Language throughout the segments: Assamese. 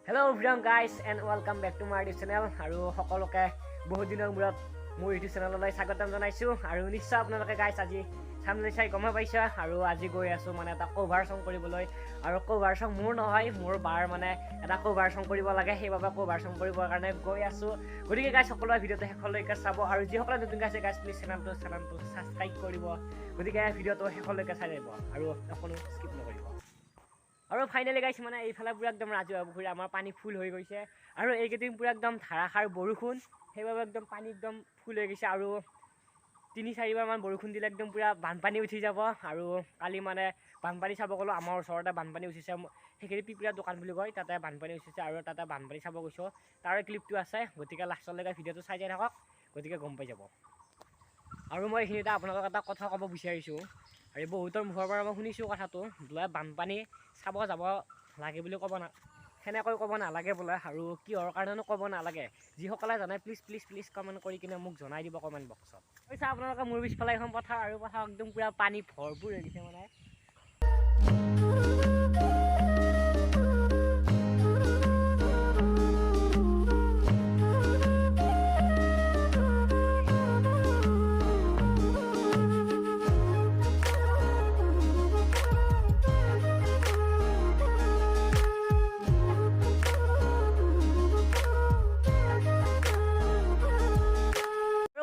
Hello everyone guys and welcome back to my channel আৰু সকলোকে বহুত দিনৰ মূৰত মোৰ ইউটিউব চেনেললৈ স্বাগতম জনাইছো আৰু নিশ্চয় আপোনালোকে গাইস আজি সামনে চাই গম পাইছা আৰু আজি গৈ আছো মানে এটা কভাৰ সং কৰিবলৈ আৰু কভাৰ সং মোৰ নহয় মোৰ বাৰ মানে এটা কভাৰ সং কৰিব লাগে সেইবাবে কভাৰ সং কৰিবৰ কাৰণে গৈ আছো গতিকে গাইস সকলোৱে ভিডিওটো শেষলৈকে চাব আৰু যিসকলে নতুন আছে গাইস প্লিজ চেনেলটো সাবস্ক্ৰাইব কৰিব গতিকে ভিডিওটো শেষলৈকে চাই যাব আৰু অকনো স্কিপ নকৰিব আৰু ফাইনালি গাইছ মানে এইফালে পুৰা একদম ৰাজহুৱা পুখুৰী আমাৰ পানী ফুল হৈ গৈছে আৰু এইকেইদিন পুৰা একদম ধাৰাসাৰ বৰষুণ সেইবাবে একদম পানী একদম ফুল হৈ গৈছে আৰু ৩-৪ বাৰমান বৰষুণ দিলে একদম পুৰা বানপানী উঠি যাব আৰু কালি মানে বানপানী চাব গ'লো আমাৰ ওচৰতে বানপানী উঠিছে সেইখিনি পিপৰা দোকান বুলি কয় তাতে বানপানী উঠিছে আৰু তাতে বানপানী চাব গৈছোঁ তাৰে ক্লিপটো আছে গতিকে লাষ্টলৈকে ভিডিঅ'টো চাই যাই থাকক গতিকে গম পাই যাব আৰু মই এইখিনিতে আপোনালোকক এটা কথা ক'ব বিচাৰিছোঁ আৰু বহুতৰ মুখৰ পৰা মই শুনিছোঁ কথাটো বোলে বানপানী চাব যাব লাগে বুলি ক'ব সেনেকৈ ক'ব নালাগে বোলে আৰু কিহৰ কাৰণেনো ক'ব নালাগে যিসকলে জানে প্লিজ কমেণ্ট কৰি কিনে মোক জনাই দিব কমেণ্ট বক্সত কৈছে আপোনালোকে মোৰ পিছফালে এখন পথাৰ আৰু পথাৰ একদম পূৰা পানী ভৰপূৰ হৈ গৈছে মানে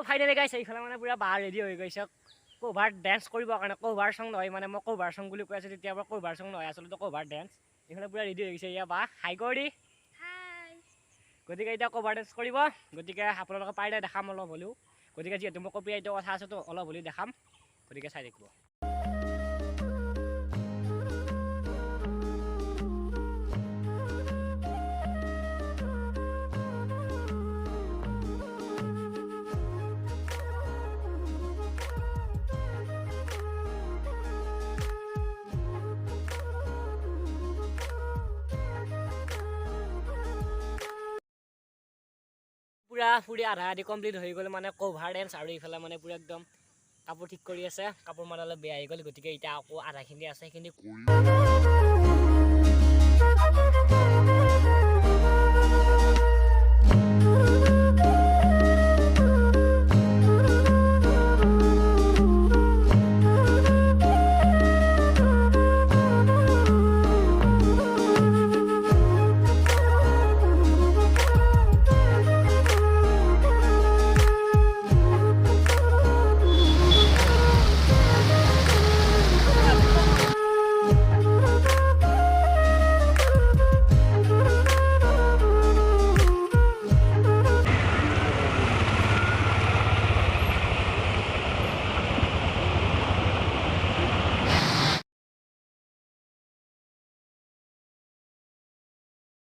ফাইনেলি গাইছ এইফালে মানে পুৰা বাৰ ৰেডি হৈ গৈছে কভাৰ ডেন্স কৰিবৰ কাৰণে কভাৰ সং নহয় মানে মই কভাৰ সং বুলি কৈ আছোঁ তেতিয়াৰ পৰা কভাৰ সং নহয় আচলতে কভাৰ ডেন্স এইফালে পুৰা ৰেডি হৈ গৈছে ইয়া বা হাই কৰি গতিকে এতিয়া কভাৰ ডেন্স কৰিব গতিকে আপোনালোকে পাৰিলে দেখাম অলপ হ'লেও গতিকে যিহেতু মই কপিৰাইটৰ কথা আছেতো অলপ হ'লেও দেখাম গতিকে চাই থাকিব পুৰা ফুৰি আধা আধি কমপ্লিট হৈ গ'ল মানে কভাৰ ডেন্স আৰু এইফালে মানে পুৰা একদম কাপোৰ ঠিক কৰি আছে কাপোৰ মানে অলপ বেয়া হৈ গ'ল গতিকে এতিয়া আকৌ আধাখিনি আছে সেইখিনি